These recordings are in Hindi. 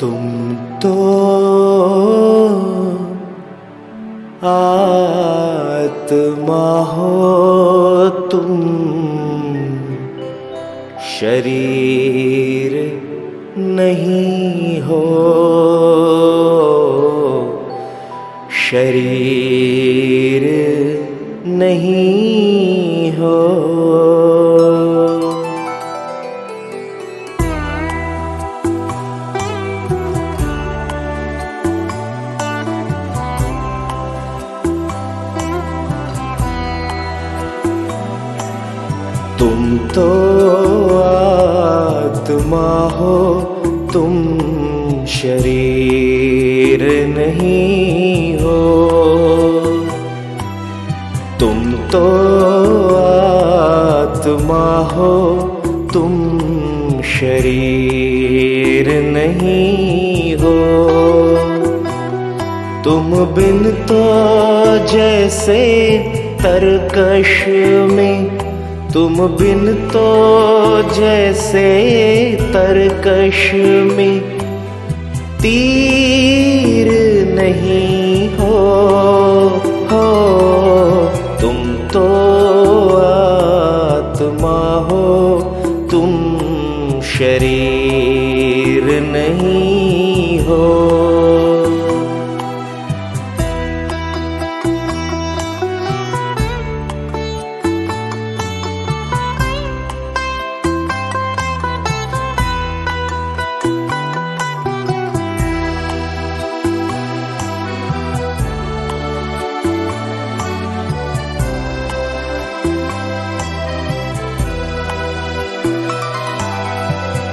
तुम तो आत्मा हो, तुम शरीर नहीं हो, शरीर नहीं हो। तुम तो आत्मा हो, तुम शरीर नहीं हो। तुम तो आत्मा हो, तुम शरीर नहीं हो। तुम बिन तो जैसे तरकश में, तुम बिन तो जैसे तरकश में तीर नहीं हो। तुम तो आत्मा हो, तुम शरीर नहीं हो।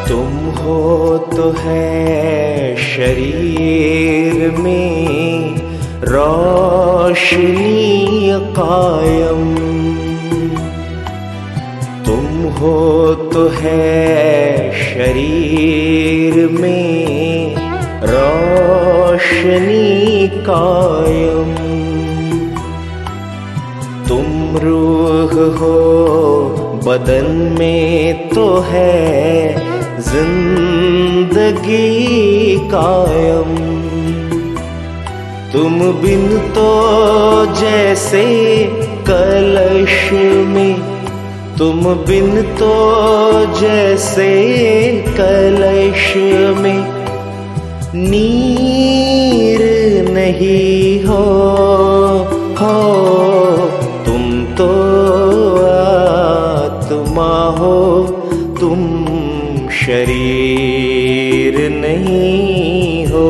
तुम हो तो है शरीर में रोशनी कायम। तुम हो तो है शरीर में रोशनी कायम। तुम रूह हो, बदन में तो है जिंदगी कायम। तुम बिन तो जैसे कलश में, तुम बिन तो जैसे कलश में नीर नहीं हो। तुम तो आत्मा हो, तुम शरीर नहीं हो।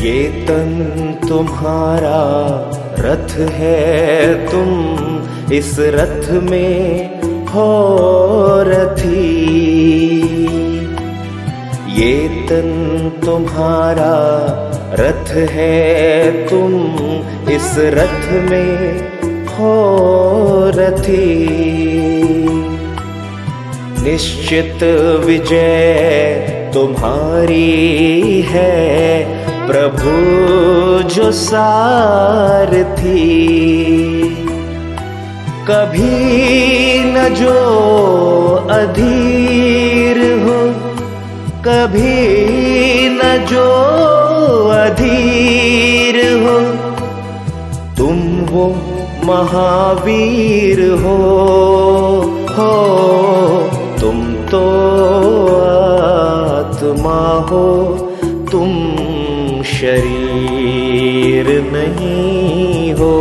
ये तन तुम्हारा रथ है, तुम इस रथ में हो रथी। ये तन तुम्हारा रथ है, तुम इस रथ में हो रथी। निश्चित विजय तुम्हारी है, प्रभु जो सारथी। कभी न जो अधीर हो, कभी न जो अधीर हो। तुम वो महावीर हो। तुम तो आत्मा हो, तुम शरीर नहीं हो।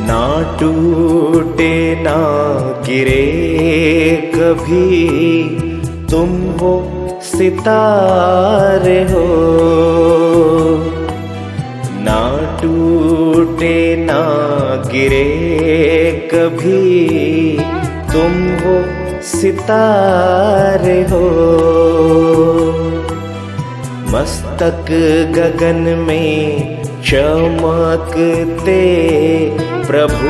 ना टूटे ना गिरे कभी, तुम वो सितारे हो। ना टूटे ना गिरे कभी, तुम वो सितारे हो। मस्तक गगन में चमकते प्रभु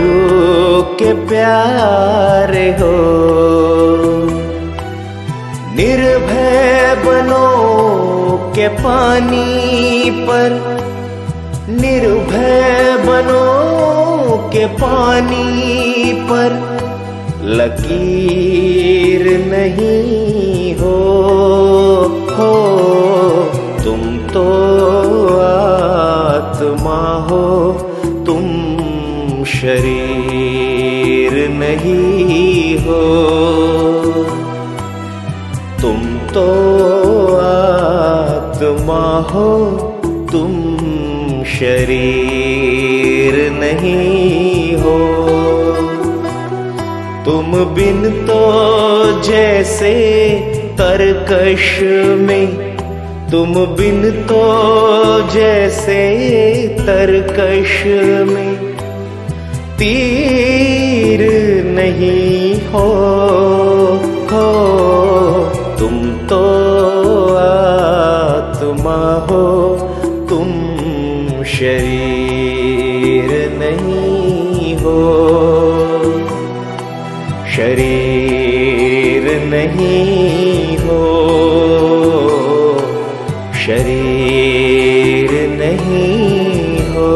के प्यारे हो। निर्भय बनो के पानी पर, निर्भय बनो के पानी पर लकीर नहीं हो। तुम तो आत्मा हो, तुम शरीर नहीं हो। तुम तो आत्मा हो, तुम शरीर नहीं हो। तुम बिन तो जैसे तरकश में, तुम बिन तो जैसे तरकश में तीर नहीं हो। तुम तो आत्मा हो, तुम शरीर नहीं हो। शरीर नहीं हो, शरीर नहीं हो।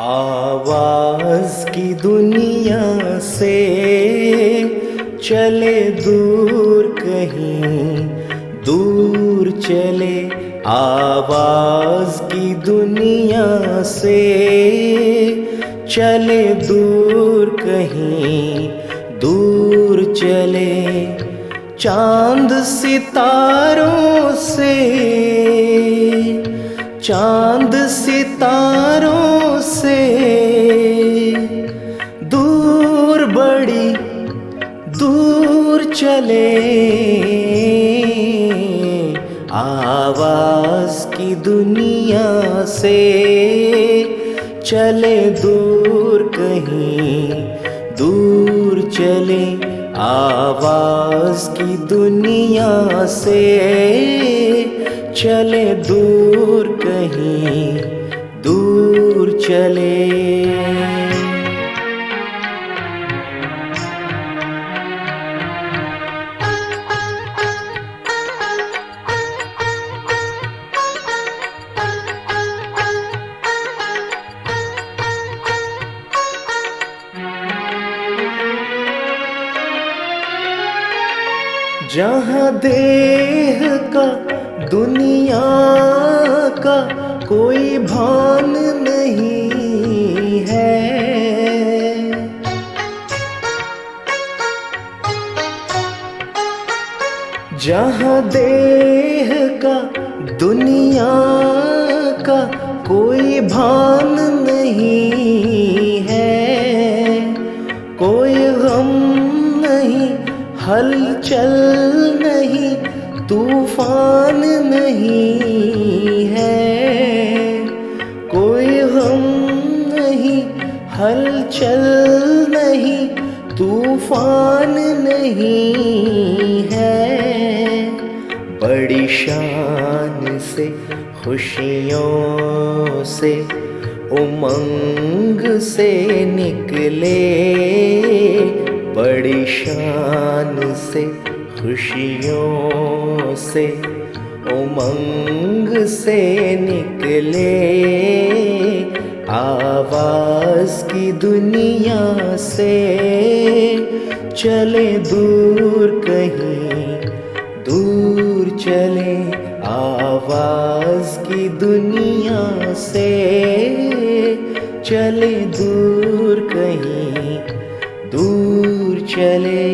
आवाज की दुनिया से चले दूर कहीं दूर चले। आवाज की दुनिया से चले दूर कहीं दूर चले। चांद सितारों से, चांद सितारों से दूर बड़ी दूर चले। आवाज की दुनिया से चले दूर कहीं दूर चले। आवाज की दुनिया से चले दूर कहीं दूर चले। जहाँ देह का दुनिया का कोई भान नहीं है। जहाँ देह का दुनिया का कोई भान नहीं है। कोई गम नहीं, हलचल नहीं, तूफान नहीं है। कोई गम नहीं, हलचल नहीं, तूफान नहीं है। बड़ी शान से खुशियों से उमंग से निकले, बड़ी शान से खुशियों से उमंग से निकले, आवाज़ की दुनिया से चले दूर कहीं दूर चले, आवाज़ की दुनिया से चले दूर कहीं दूर चले।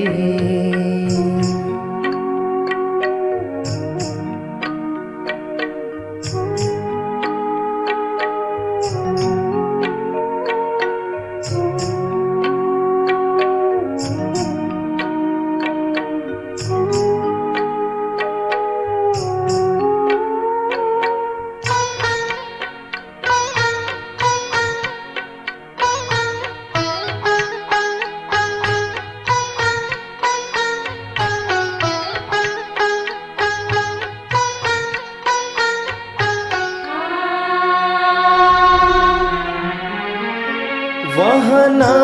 वहाँ ना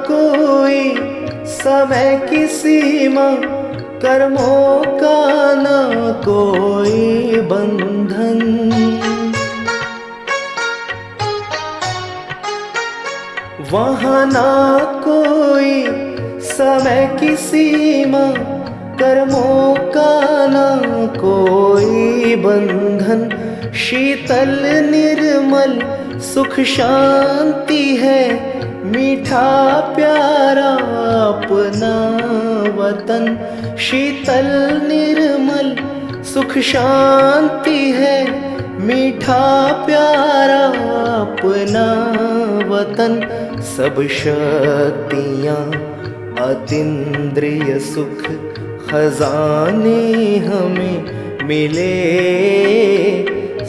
कोई समय की सीमा, कर्मों का ना कोई बंधन, वहाँ ना कोई समय की सीमा, कर्मों का ना कोई बंधन, शीतल निर्मल सुख शांति है, मीठा प्यारा अपना वतन, शीतल निर्मल सुख शांति है, मीठा प्यारा अपना वतन, सब शक्तियाँ अतीन्द्रिय सुख खजाने हमें मिले,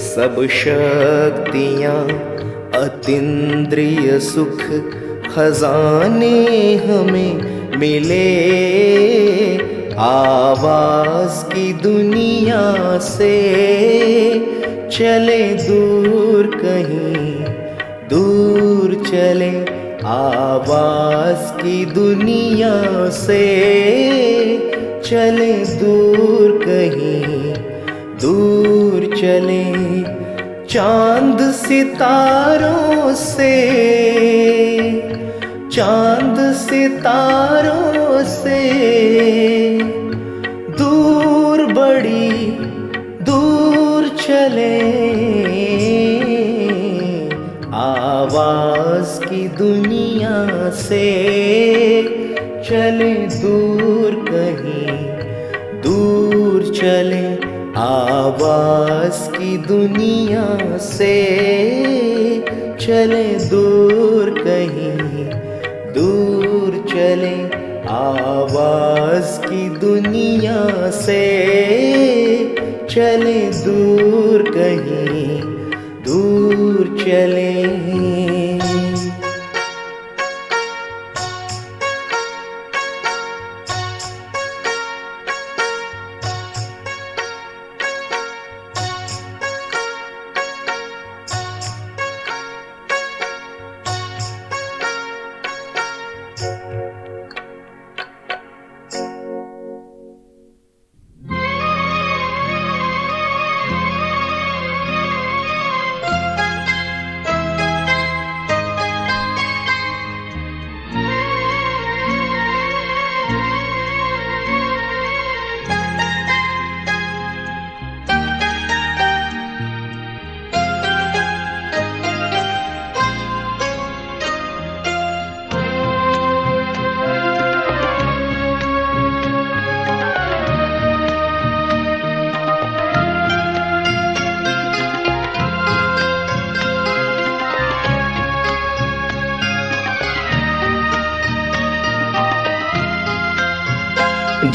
सब शक्तियाँ अतीन्द्रिय सुख खजाने हमें मिले, आवाज़ की दुनिया से चले दूर कहीं दूर चले, आवाज़ की दुनिया से चले दूर कहीं दूर चले, चांद सितारों से, चांद सितारों से दूर बड़ी दूर चले, आवाज़ की दुनिया से चले दूर कहीं दूर चले, आवाज़ की दुनिया से चले दूर कहीं दूर चले, आवाज़ की दुनिया से चले दूर कहीं दूर चले।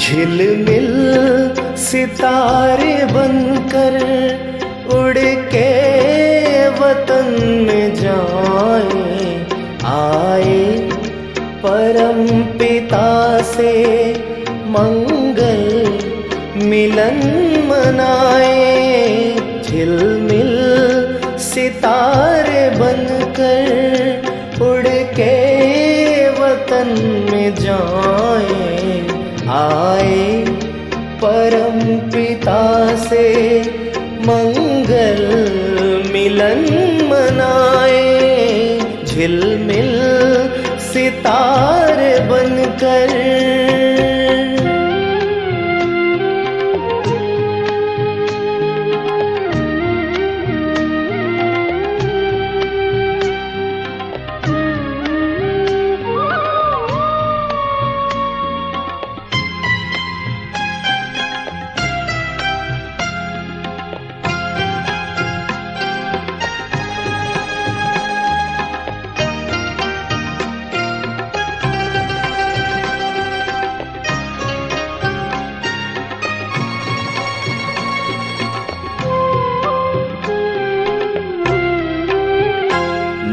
झिलमिल सितारे बनकर उड़ के वतन में जाए, आए परम पिता से मंगल मिलन मनाए। झिलमिल सितारे बनकर बनकर उड़ के वतन में जाएं, आए परम पिता से मंगल मिलन मनाए, झिलमिल सितारे बनकर।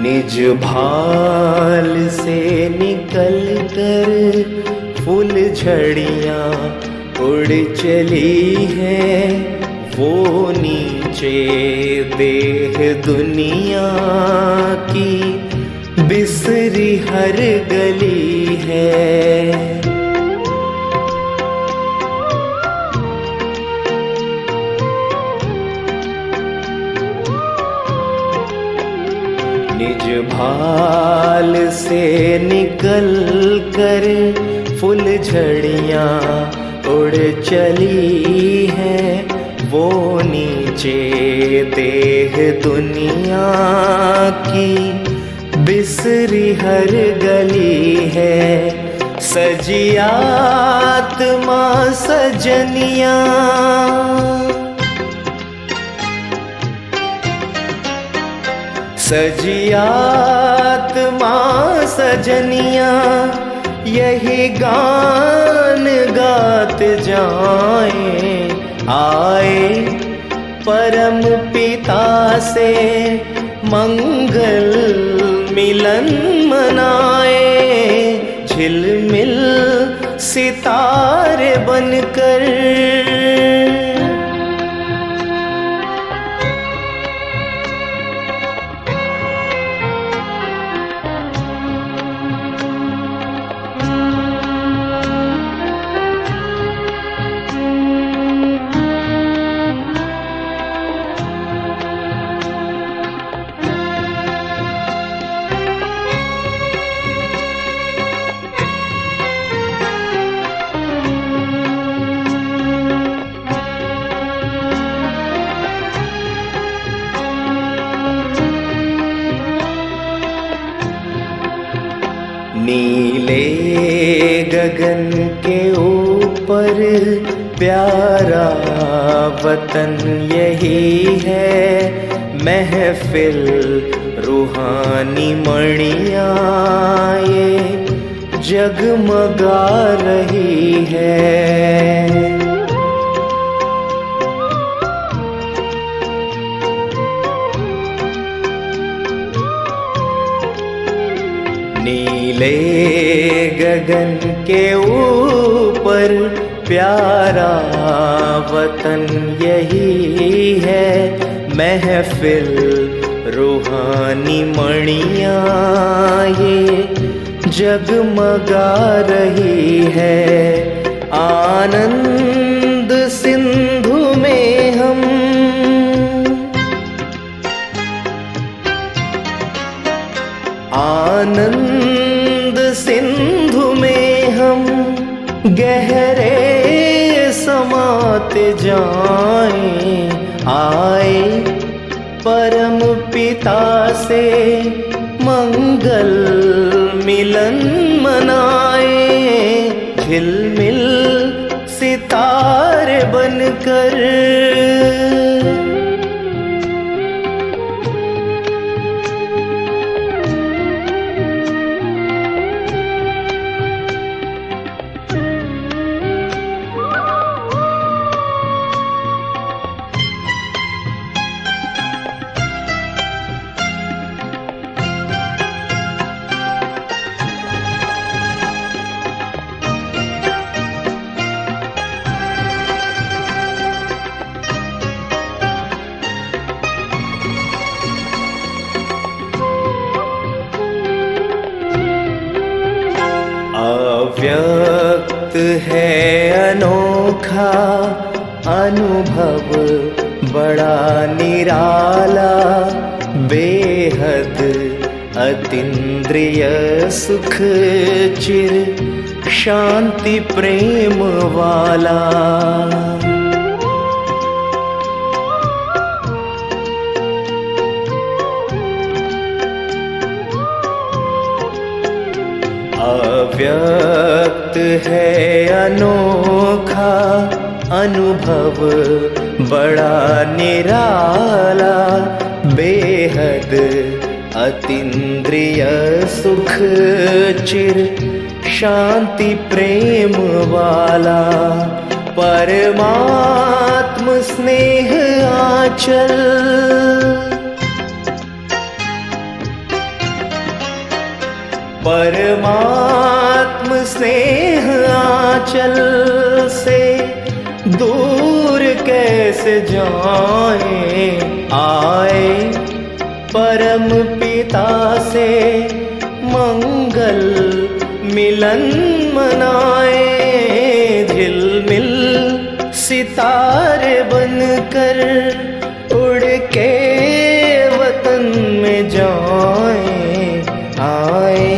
निज भाल से निकल कर फूल झड़ियाँ उड़ चली हैं, वो नीचे देह दुनिया की बिसरी हर गली है। निज भाल से निकल कर फूल झड़ियाँ उड़ चली हैं, वो नीचे देह दुनिया की बिसरी हर गली है। सजी आत्मा सजनिया, सजी आत्मा सजनिया, यही गान गात जाएं, आए परम पिता से मंगल मिलन मनाए, झिलमिल सितारे बनकर। नीले गगन के ऊपर प्यारा वतन यही है, महफिल रूहानी मणियाँ ये जगमगा रही है। नीले गगन के ऊपर प्यारा वतन यही है, महफिल रूहानी मणियाँ ये जगमगा रही है। आनंद सिंधु में हम आनंद सिंधु में हम गहरे समाते जाएं, आए परम पिता से मंगल मिलन मनाए, झिलमिल सितारे बनकर। है अनोखा, अनुभव बड़ा निराला, बेहद अतीन्द्रिय सुख चिर शांति प्रेम वाला। अव्यक्त है अनोखा, अनुभव बड़ा निराला, बेहद अतीन्द्रिय सुख चिर शांति प्रेम वाला। परमात्म स्नेह आंचल, परमात्म स्नेह आंचल से दूर कैसे जाएं। आए परम पिता से मंगल मिलन मनाए, झिलमिल सितारे बनकर उड़ के वतन में जाएं। आए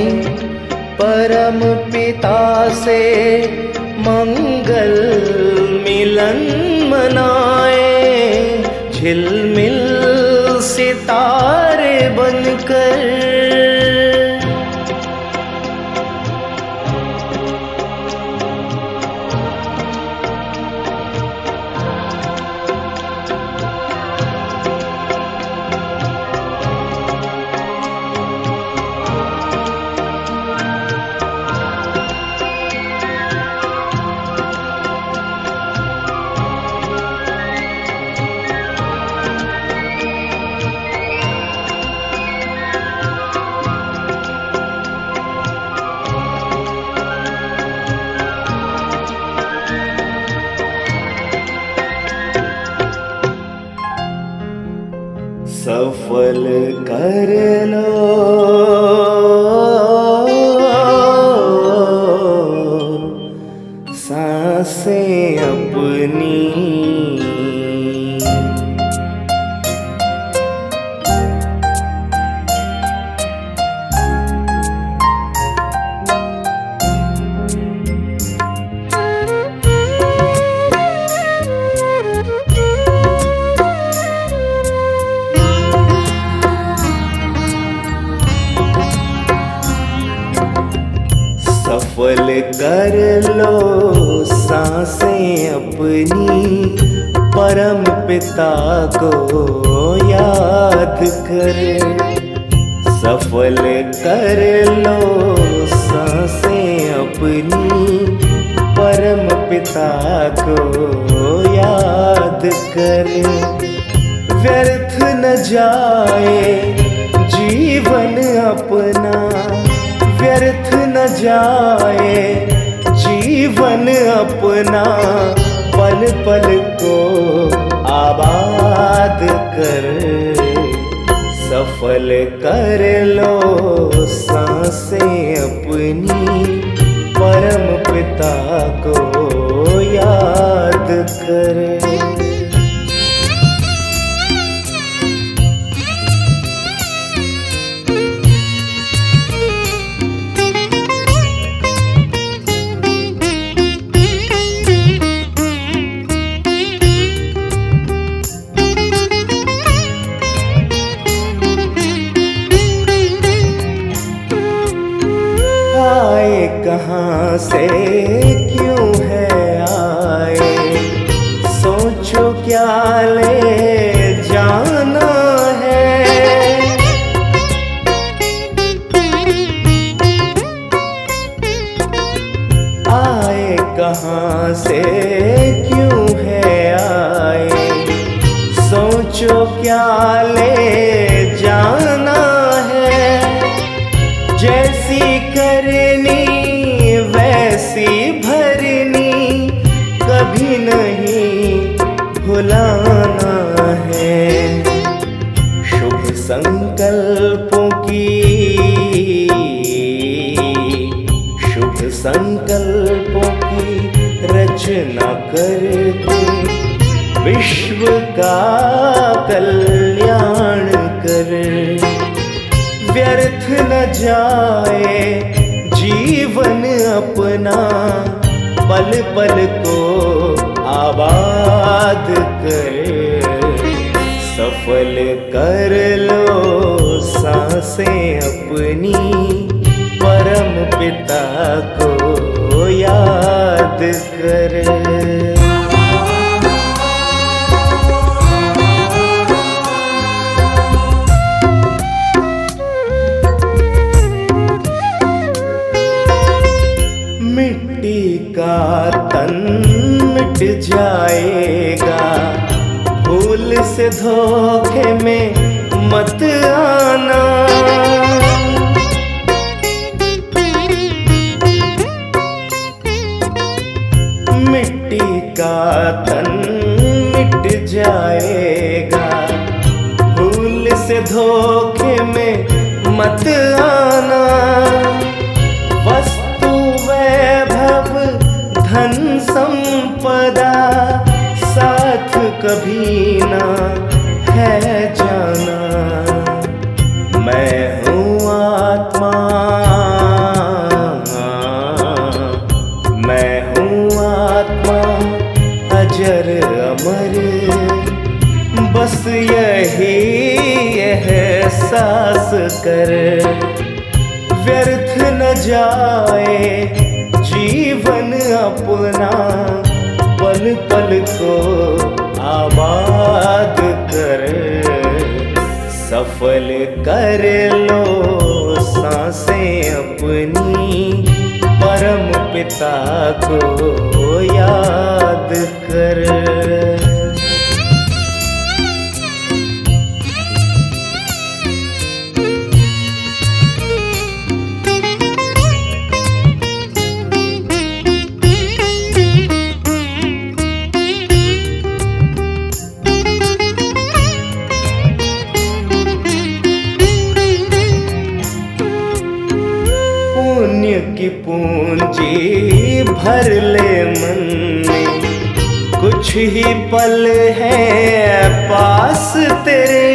परम पिता से मंगल मिलन मनाए, झिलमिल सितारे बनकर। सफल कर लो सांसें अपनी, सफल कर लो सांसें अपनी, परम पिता को याद कर। सफल कर लो सांसें अपनी, परम पिता को याद कर। व्यर्थ न जाए जीवन अपना, व्यर्थ न जाए जीवन अपना, पल पल को आबाद कर। सफल कर लो सांसें अपनी, परम पिता को याद कर। आए कहाँ से क्यों है आए, सोचो क्या ले जाना है। आए कहाँ से क्यों है आए, सोचो क्या ले जाना है। जैसी करनी वैसी भरनी, कभी नहीं भुलाना है। शुभ संकल्पों की, शुभ संकल्पों की न जाए जीवन अपना, पल पल को आबाद कर, सफल कर लो सांसें अपनी, परम पिता को याद कर। मिट्टी का तन मिट जाएगा, भूल से धोखे में मत आना। मिट्टी का तन मिट जाएगा, भूल से धोखे में मत आना। वस्तु वैभव धन संपदा साथ कभी ना है जाना। मैं हूँ आत्मा, मैं हूँ आत्मा अजर अमर, बस यही एहसास कर। व्यर्थ न जाए जीवन अपना, पल पल को आबाद कर, सफल कर लो सांसें अपनी, परम पिता को याद कर। पुण्य की पूंजी भर ले मन में, कुछ ही पल है पास तेरे।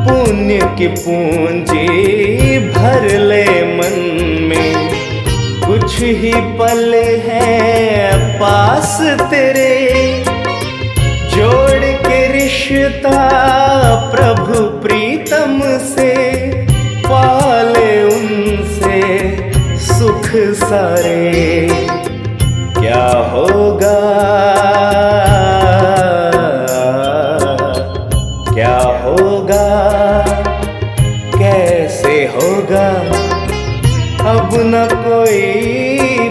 पुण्य की पूंजी भर ले मन में, कुछ ही पल है पास तेरे। जोड़ के रिश्ता प्रभु प्रीतम से, पाले उनसे सुख सारे। क्या होगा, क्या होगा, कैसे होगा, अब न कोई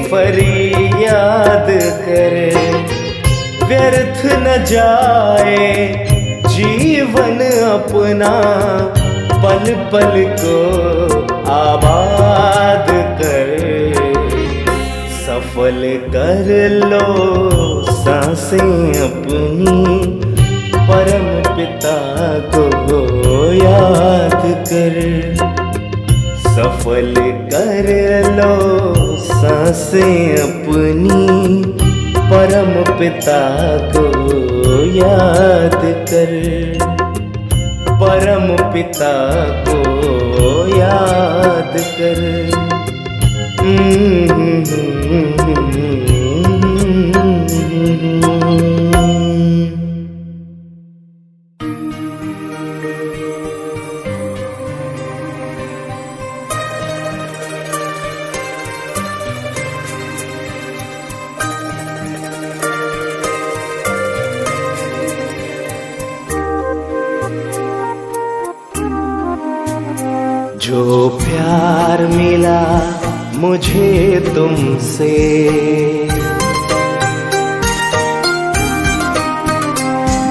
फरियाद करे। व्यर्थ न जाए जीवन अपना, पल पल को आबाद कर, सफल कर लो सांसें अपनी, परम पिता को याद कर। सफल कर लो सांसें अपनी, परम पिता को याद कर, परम पिता को याद कर। जो प्यार मिला मुझे तुमसे,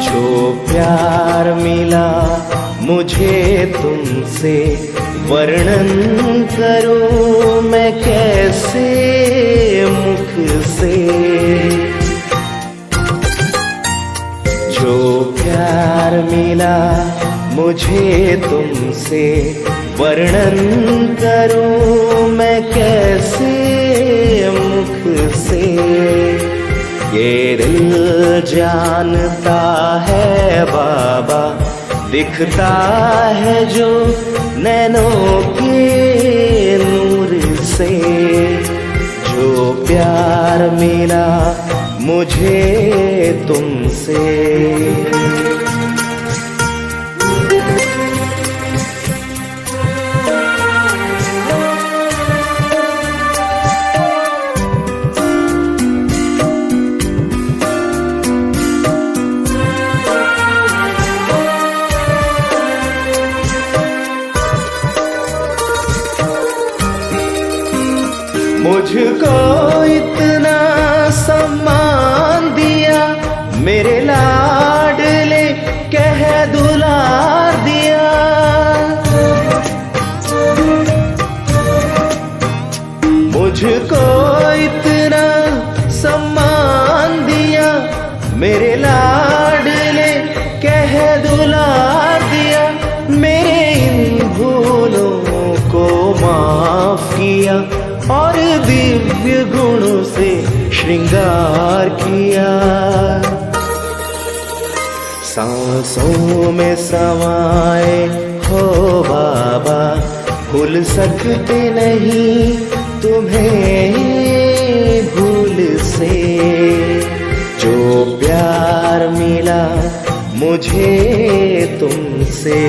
जो प्यार मिला मुझे तुमसे, वर्णन करूं मैं कैसे मुख से। जो प्यार मिला मुझे तुमसे, वर्णन करूं मैं कैसे मुख से। ये दिल जानता है बाबा, दिखता है जो नैनों के नूर से। जो प्यार मिला मुझे तुमसे, मुझको इतना सम्मान दिया, मेरे लाडले कह दुलार दिया। मुझको इतना सम्मान दिया, मेरे लाडले कह दुलार दिया। मेरे इन भूलों को माफ किया और दिव्य गुणों से श्रृंगार किया। सांसों में समाए हो बाबा, भूल सकते नहीं तुम्हें भूल से। जो प्यार मिला मुझे तुमसे,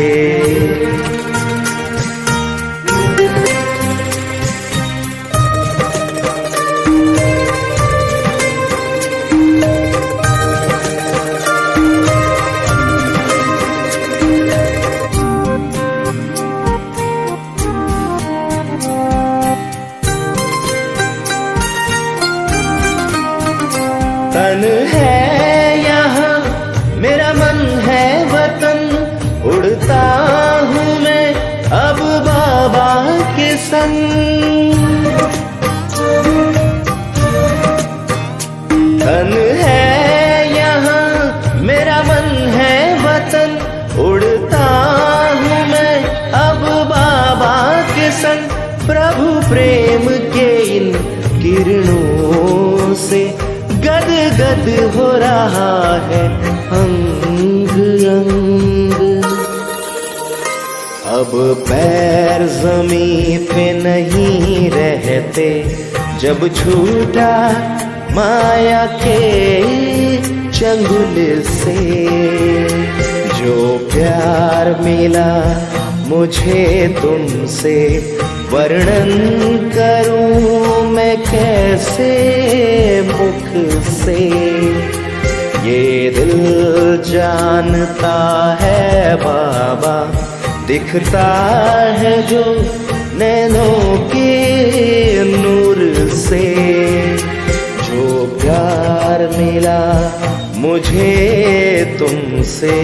तन है यहाँ मेरा मन है वतन, उड़ता हूँ मैं अब बाबा के संग। तन है यहाँ मेरा मन है वतन, उड़ता हूँ मैं अब बाबा के संग। प्रभु प्रेम के इन किरणों से गद गद हो रहा है अंग अंग। अब पैर जमीन पे नहीं रहते, जब छूटा माया के चंगुल से। जो प्यार मिला मुझे तुमसे, वर्णन करूं मैं कैसे मुख से। ये दिल जानता है बाबा, दिखता है जो नैनों के नूर से। जो प्यार मिला मुझे तुमसे,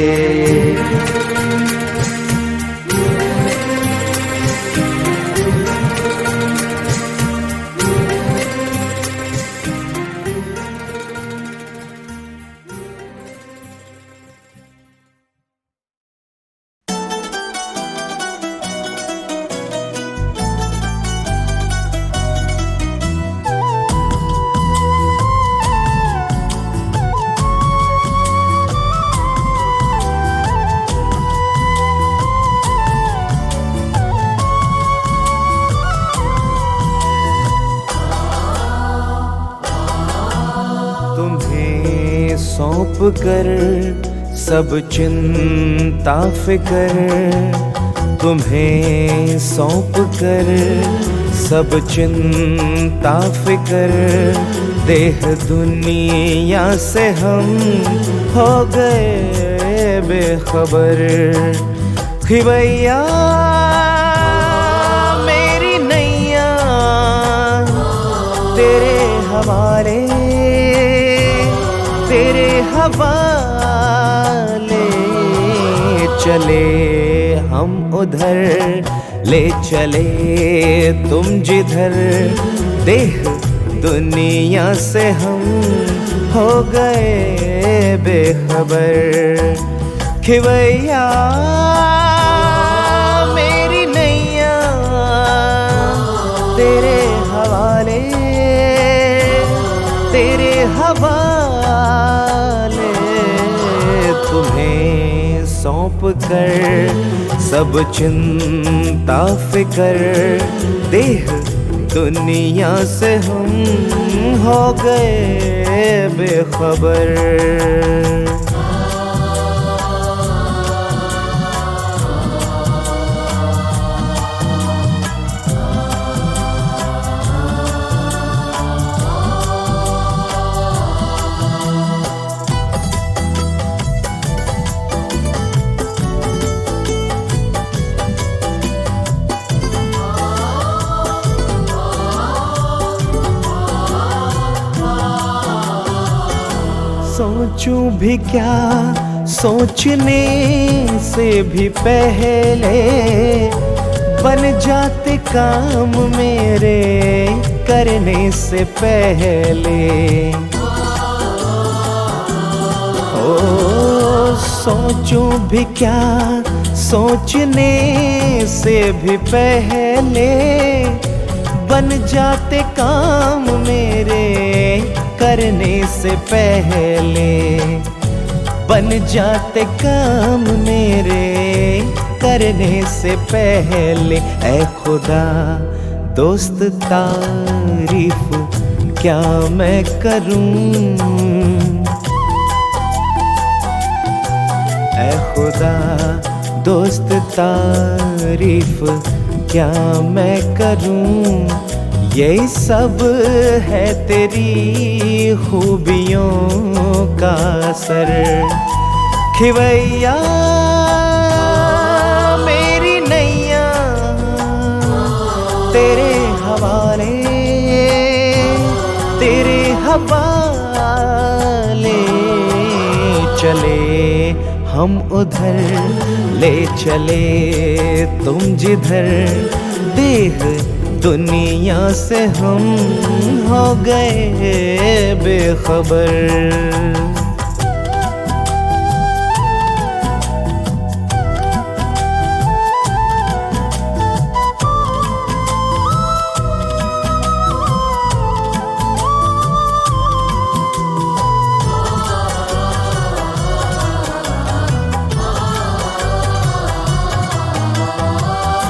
सौंप कर सब चिंता फिकर, तुम्हें सौंप कर सब चिंता फिकर। देह दुनिया से हम हो गए बेखबर। खिवैया मेरी नैया तेरे हवाले, तेरे हवाले चले हम उधर, ले चले तुम जिधर। देह दुनिया से हम हो गए बेखबर। खिवैया मेरी नैया तेरे हवाले, तेरे हवाले सौंप कर सब चिंता फिकर, देह दुनिया से हम हो गए बेखबर। सोचूं भी क्या सोचने से भी पहले, बन जाते काम मेरे करने से पहले। ओ सोचूं भी क्या सोचने से भी पहले, बन जाते काम मेरे करने से पहले, बन जाते काम मेरे करने से पहले। ऐ खुदा दोस्त तारीफ क्या मैं करूं, ऐ खुदा दोस्त तारीफ क्या मैं करूं। ये सब है तेरी खूबियों का असर, खिवैया मेरी नैया तेरे हवाले, तेरे हवाले। चले हम उधर ले चले तुम जिधर, देह दुनिया से हम हो गए बेखबर।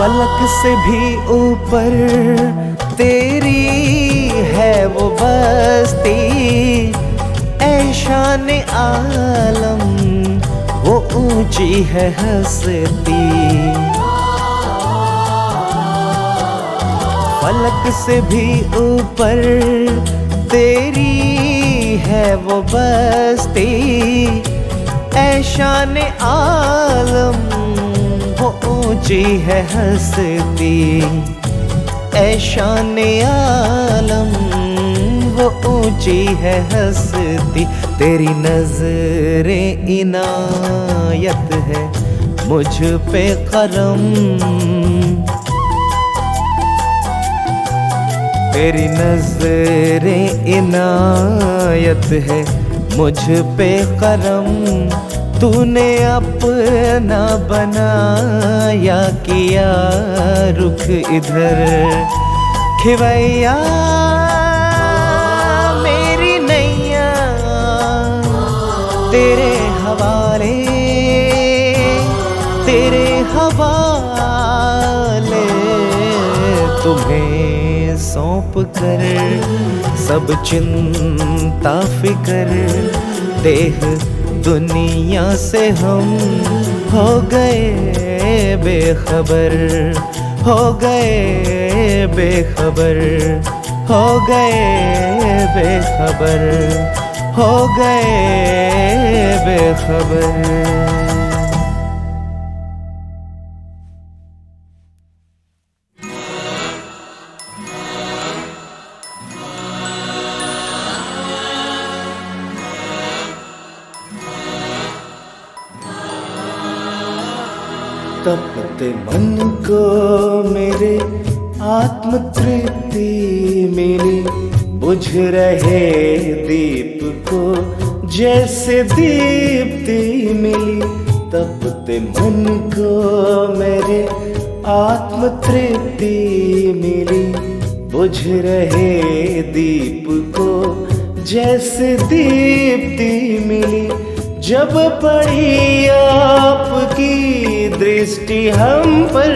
फलक से भी ऊपर तेरी है वो बस्ती, ऐ शान आलम वो ऊंची है हस्ती। फलक से भी ऊपर तेरी है वो बस्ती, ऐ शान आलम वो ऊंची है हस्ती। ऐ शान आलम वो ऊंची है हस्ती। तेरी नज़रे इनायत है मुझ पे करम, तेरी नज़रे इनायत है मुझ पे करम। तूने अपना बनाया किया रुख इधर, खिवैया मेरी नैया तेरे हवाले, तेरे हवाले। तुम्हें सौंप कर सब चिंता फिकर, देह दुनिया से हम हो गए बेखबर, हो गए बेखबर, हो गए बेखबर, हो गए बेखबर। तपते मन को मेरे आत्म तृप्ति मिली, बुझ रहे दीप को जैसे दीप्ति मिली। तपते मन को मेरे आत्म तृप्ति मिली, बुझ रहे दीप को जैसे दीप्ति मिली। जब पड़ी आपकी दृष्टि हम पर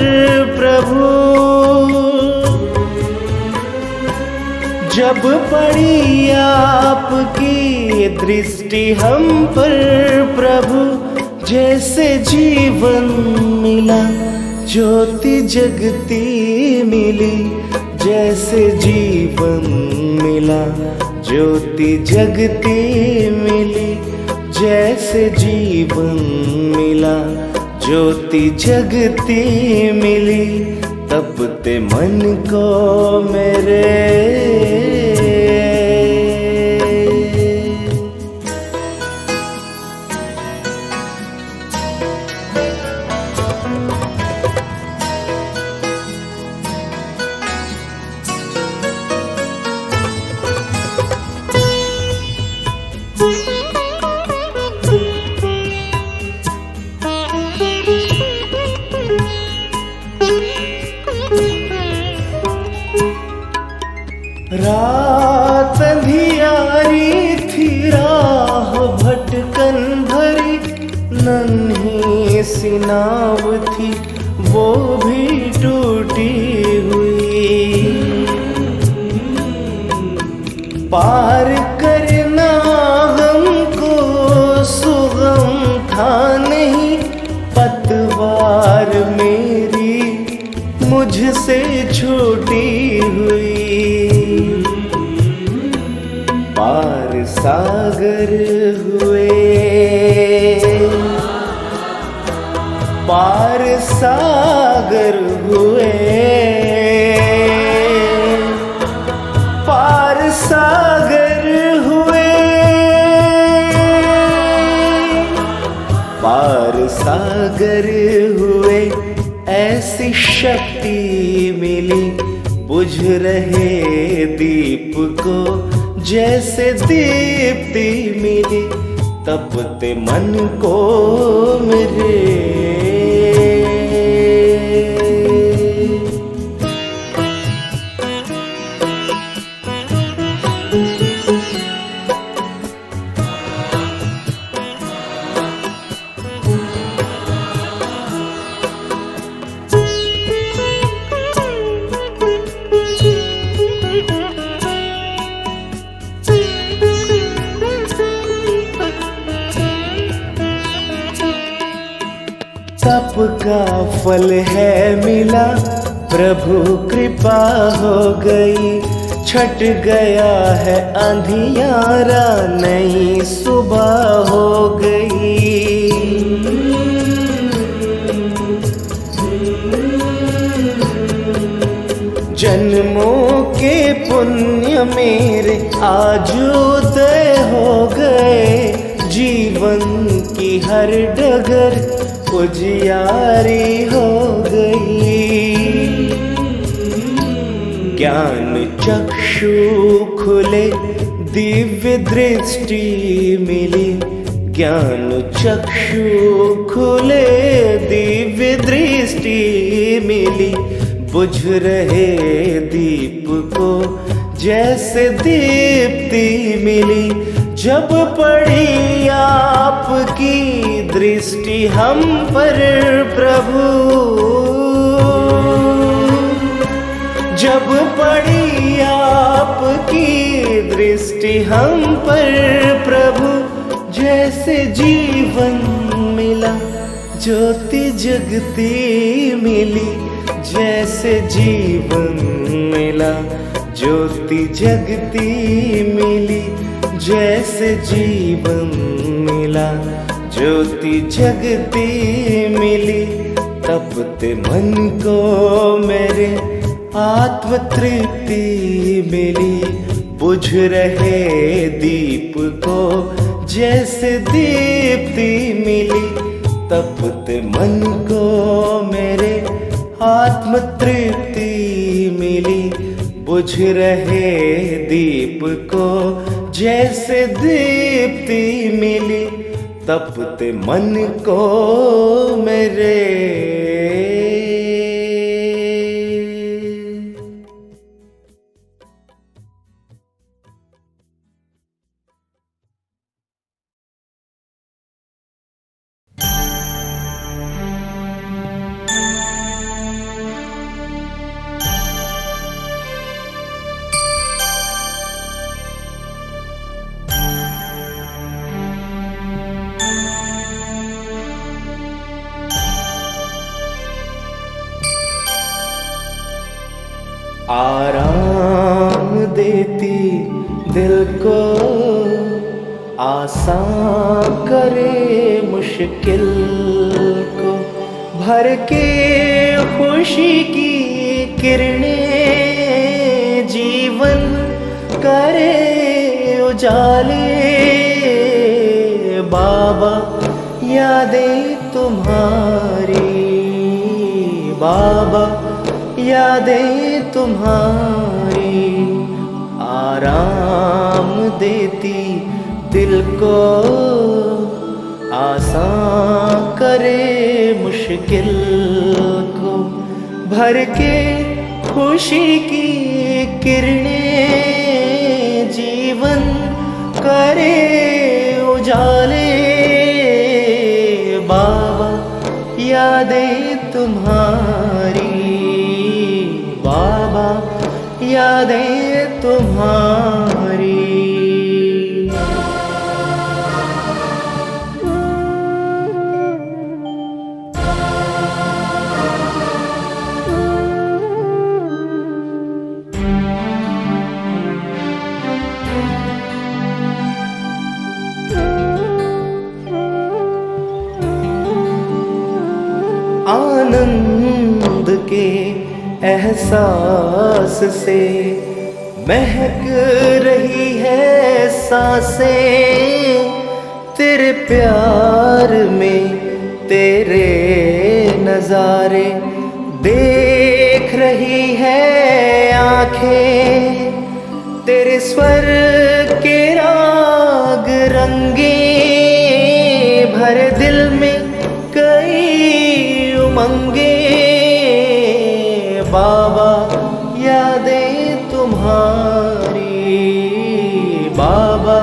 प्रभु, जब पड़ी आपकी दृष्टि हम पर प्रभु, जैसे जीवन मिला ज्योति जगती मिली, जैसे जीवन मिला ज्योति जगती मिली, जैसे जीवन मिला ज्योति जगती मिली, तपते मन को मेरे। रात अंधियारी थी, राह भटकन भरी, नन्ही सी नाव थी वो भी टूटी हुई। पार करना हमको सुगम था नहीं, पतवार मेरी मुझसे छूटी हुई। पार सागर हुए, पार सागर हुए, पार सागर हुए, पार सागर हुए। ऐसी शक्ति मिली बुझ रहे दीप को, जैसे दीप्ति मिली तपते मन को मेरे। तप का फल है मिला, प्रभु कृपा हो गई, छट गया है अंधियारा, नई सुबह हो गई। जन्मों के पुण्य मेरे आज उदय हो गए, जीवन की हर डगर उजियारी हो गई। ज्ञान चक्षु खुले, दिव्य दृष्टि मिली, ज्ञान चक्षु खुले, दिव्य दृष्टि मिली, बुझ रहे दीप को जैसे दीप्ति मिली। जब पड़ी आपकी दृष्टि हम पर प्रभु, जब पड़ी आपकी दृष्टि हम पर प्रभु, जैसे जीवन मिला ज्योति जगती मिली, जैसे जीवन मिला ज्योति जगती मिली, जैसे जीवन मिला ज्योति जगती मिली। तपते मन को मेरे आत्म तृप्ति मिली, बुझ रहे दीप को जैसे दीप्ति मिली। तपते मन को मेरे आत्म तृप्ति मिली, बुझ रहे दीप को जैसे दीप्ति मिली। तपते मन को मेरे आराम देती दिल को, आसान करे मुश्किल को, भर के खुशी की किरणें जीवन करे उजाले। बाबा यादें तुम्हारी, बाबा यादें तुम्हारी, आराम देती दिल को, आसान करे मुश्किल को, भर के खुशी की किरणें जीवन करे उजाले। बाबा यादें तुम्हारी, बाबा यादें तुम्हारी। आनंद के एहसास से महक रही है सांसें, तेरे प्यार में तेरे नजारे देख रही है आंखें, तेरे स्वर के राग रंगे भर दिल में कई उमंगे। बाबा यादें तुम्हारी, बाबा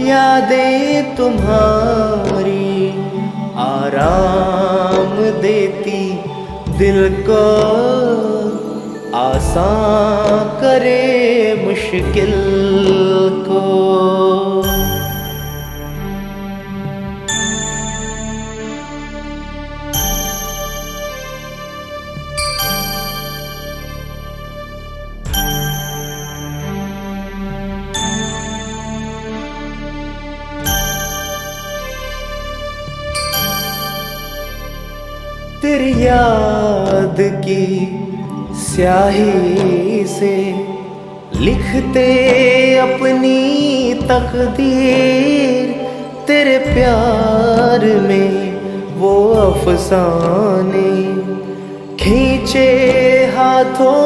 यादें तुम्हारी, आराम देती दिल को, आसान करे मुश्किल को। तेरी याद की स्याही से लिखते अपनी तकदीर, तेरे प्यार में वो अफसाने खींचे हाथों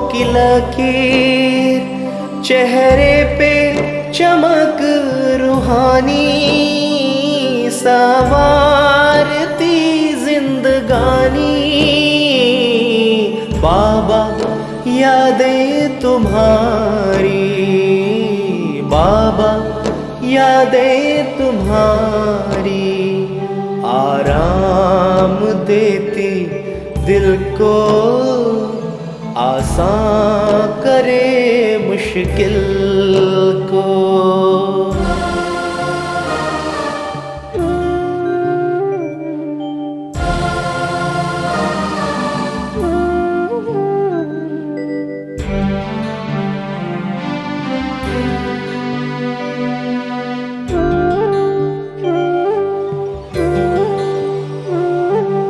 की लकीर, चेहरे पे चमक रूहानी संवारती जिंदगानी। बाबा यादें तुम्हारी, बाबा यादें तुम्हारी, आराम देती दिल को, आसान करे मुश्किल को।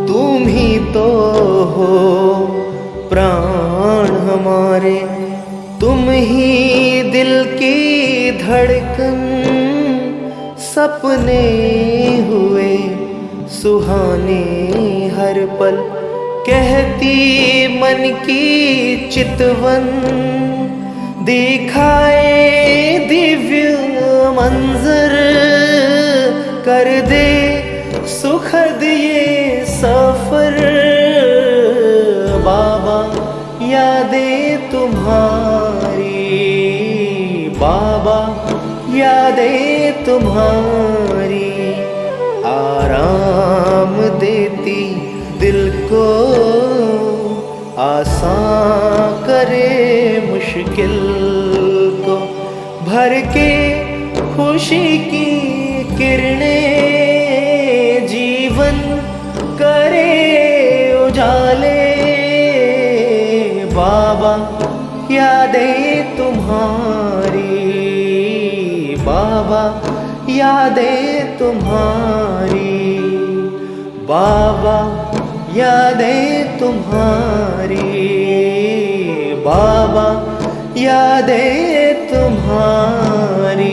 तुम ही तो हो प्राण हमारे, तुम ही दिल की धड़कन, सपने हुए सुहाने हर पल, कहती मन की चितवन, दिखाए दिव्य मंजर, कर दे सुखद ये सफर। बाबा यादें तुम्हारी, बाबा यादें तुम्हारी, आराम देती दिल को, आसान करे मुश्किल को, भर के खुशी की किरणें जीवन करे उजाले। बाबा यादें तुम्हारी, बाबा यादें तुम्हारी, बाबा यादें तुम्हारी, बाबा यादें तुम्हारी।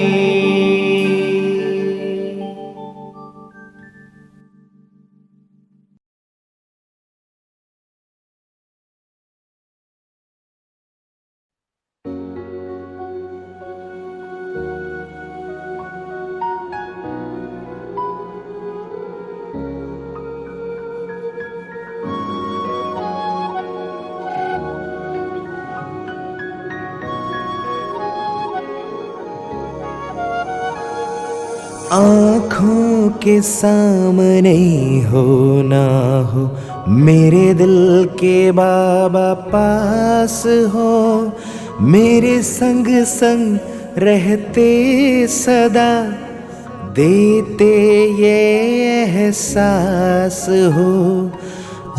आँखों के सामने हो ना हो, मेरे दिल के बाबा पास हो, मेरे संग संग रहते सदा, देते ये एहसास हो।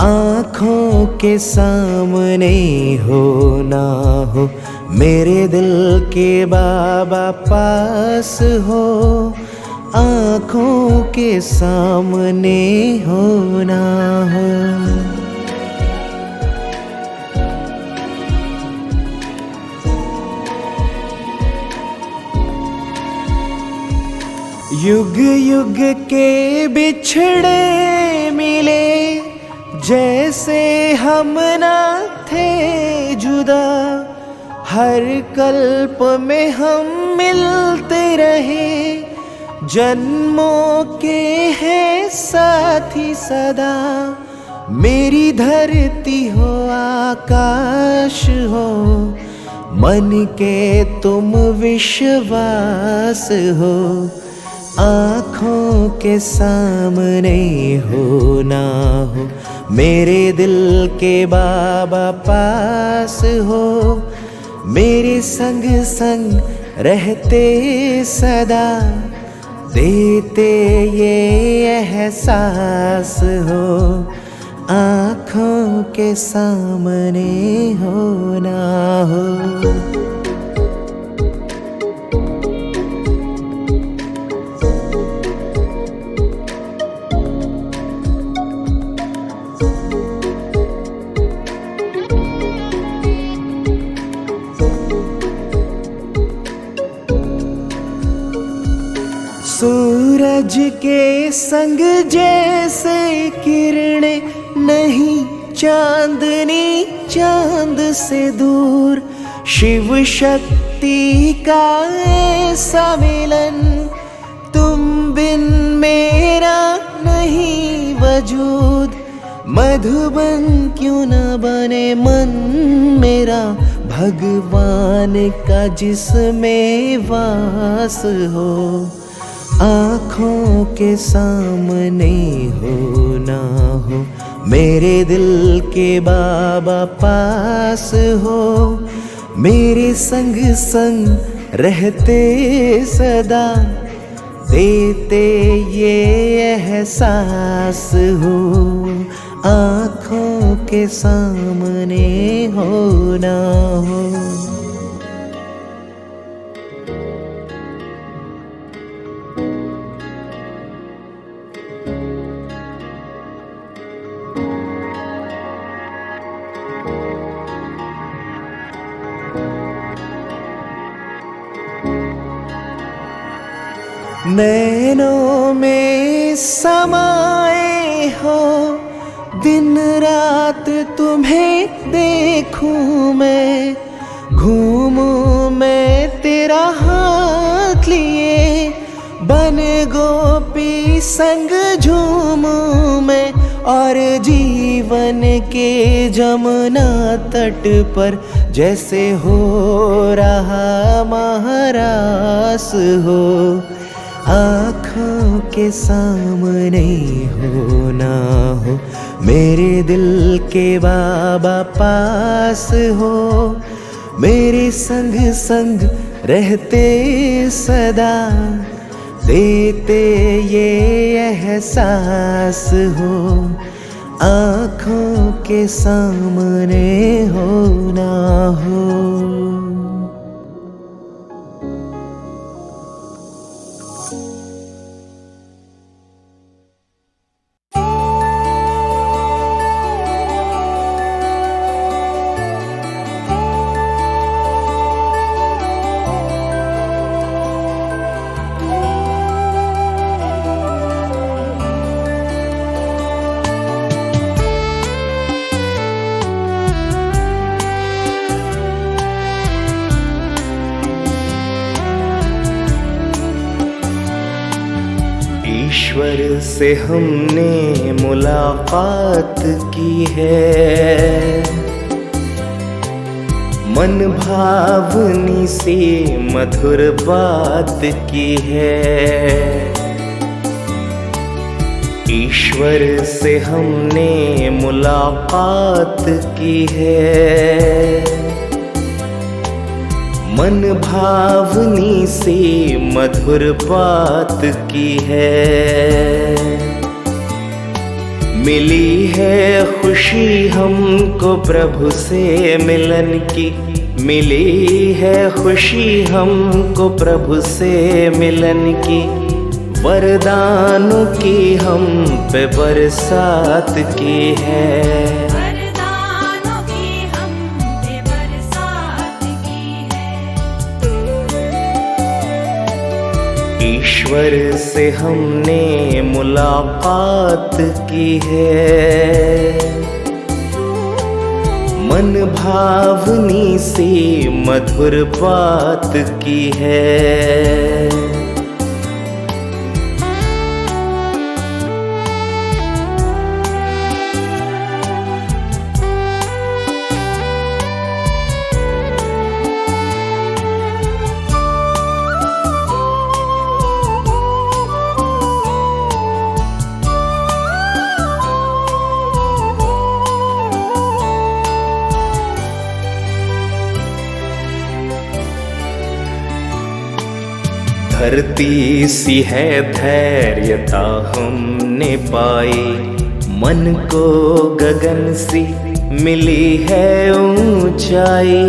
आँखों के सामने हो ना हो, मेरे दिल के बाबा पास हो, आँखों के सामने हो ना हो। युग युग के बिछड़े मिले, जैसे हम ना थे जुदा, हर कल्प में हम मिलते रहे, जन्मों के हैं साथी सदा। मेरी धरती हो आकाश हो, मन के तुम विश्वास हो, आँखों के सामने हो ना हो, मेरे दिल के बाबा पास हो, मेरे संग संग रहते सदा, देते ये एहसास हो। आँखों के सामने हो ना हो। सूरज के संग जैसे किरणें नहीं, चांदनी चांद से दूर, शिव शक्ति का ऐसा मिलन, तुम बिन मेरा नहीं वजूद। मधुबन क्यों न बने मन मेरा, भगवान का जिसमें वास हो, आँखों के सामने हो ना हो, मेरे दिल के बाबा पास हो, मेरे संग संग रहते सदा, देते ये एहसास हो। आँखों के सामने हो ना हो। नैनों में समाए हो, दिन रात तुम्हें देखूं मैं, घूमूं मैं तेरा हाथ लिए, बन गोपी संग झूमूं मैं, और जीवन के जमुना तट पर जैसे हो रहा महारास हो, आँखों के सामने हो ना हो, मेरे दिल के बाबा पास हो, मेरे संग संग रहते सदा, देते ये एहसास हो। आँखों के सामने हो ना हो। ईश्वर से हमने मुलाकात की है, मन भावनी से मधुर बात की है। ईश्वर से हमने मुलाकात की है, मन भावनी से मधुर बात की है। मिली है खुशी हमको प्रभु से मिलन की, मिली है खुशी हमको प्रभु से मिलन की। वरदानों की हम पे बरसात की है, ईश्वर से हमने मुलाकात की है, मन भावनी से मधुर बात की है। धरती सी है धैर्यता हमने पाई, मन को गगन सी मिली है ऊंचाई।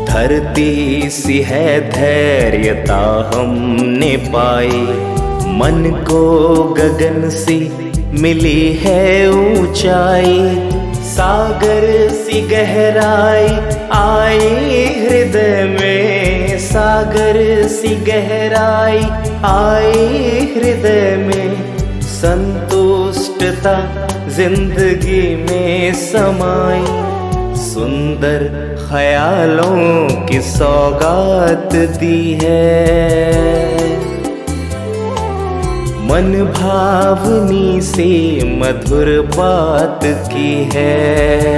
धरती सी है धैर्यता हमने पाई, मन को गगन सी मिली है ऊंचाई। सागर सी गहराई आई हृदय में, सागर सी गहराई आई हृदय में। संतुष्टता जिंदगी में समाई, सुंदर ख्यालों की सौगात दी है। मन भावनी से मधुर बात की है,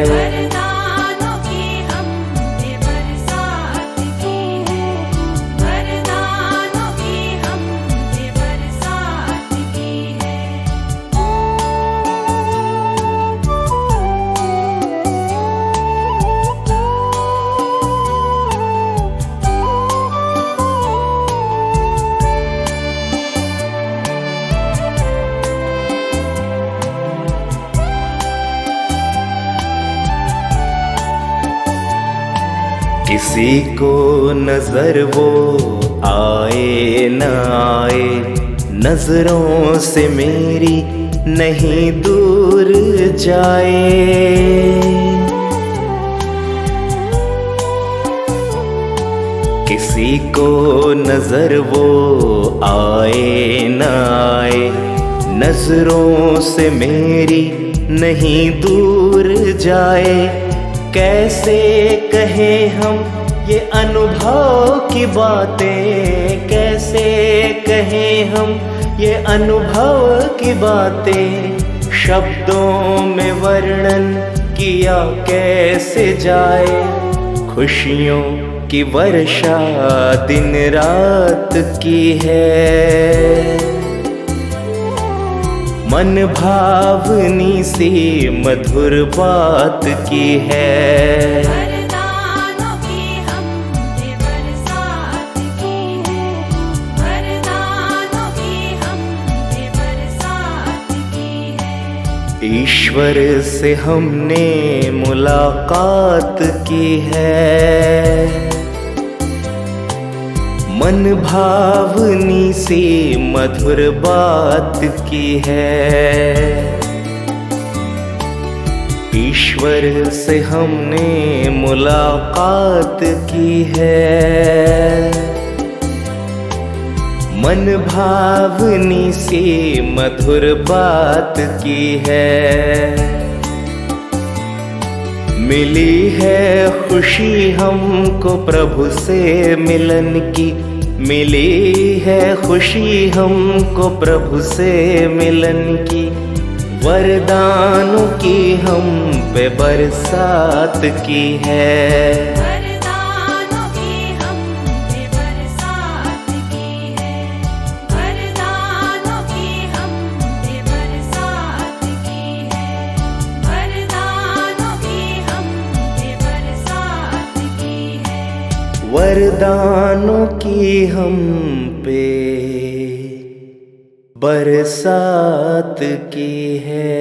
वरदानों की हम पे बरसात की है, वरदानों की हम पे बरसात की है। किसी को नजर वो आए न आए, नजरों से मेरी नहीं दूर जाए। किसी को नजर वो आए न आए, नजरों से मेरी नहीं दूर जाए। कैसे कहें हम ये अनुभव की बातें, कैसे कहें हम ये अनुभव की बातें। शब्दों में वर्णन किया कैसे जाए, खुशियों की वर्षा दिन रात की है। मन भावनी से मधुर बात की है, वरदानों की हम पे बरसात की है, वरदानों ईश्वर से हमने मुलाकात की है, मन भावनी से मधुर बात की है। ईश्वर से हमने मुलाकात की है, मन भावनी से मधुर बात की है। मिली है खुशी हमको प्रभु से मिलन की, मिली है खुशी हमको प्रभु से मिलन की। वरदानों की हम पे बरसात की है, वरदानों की हम पे बरसात की है, वरदानों की हम पे बरसात की है, वरदानों की हम पे बरसात की है, वरदानों की हम पे बरसात की है।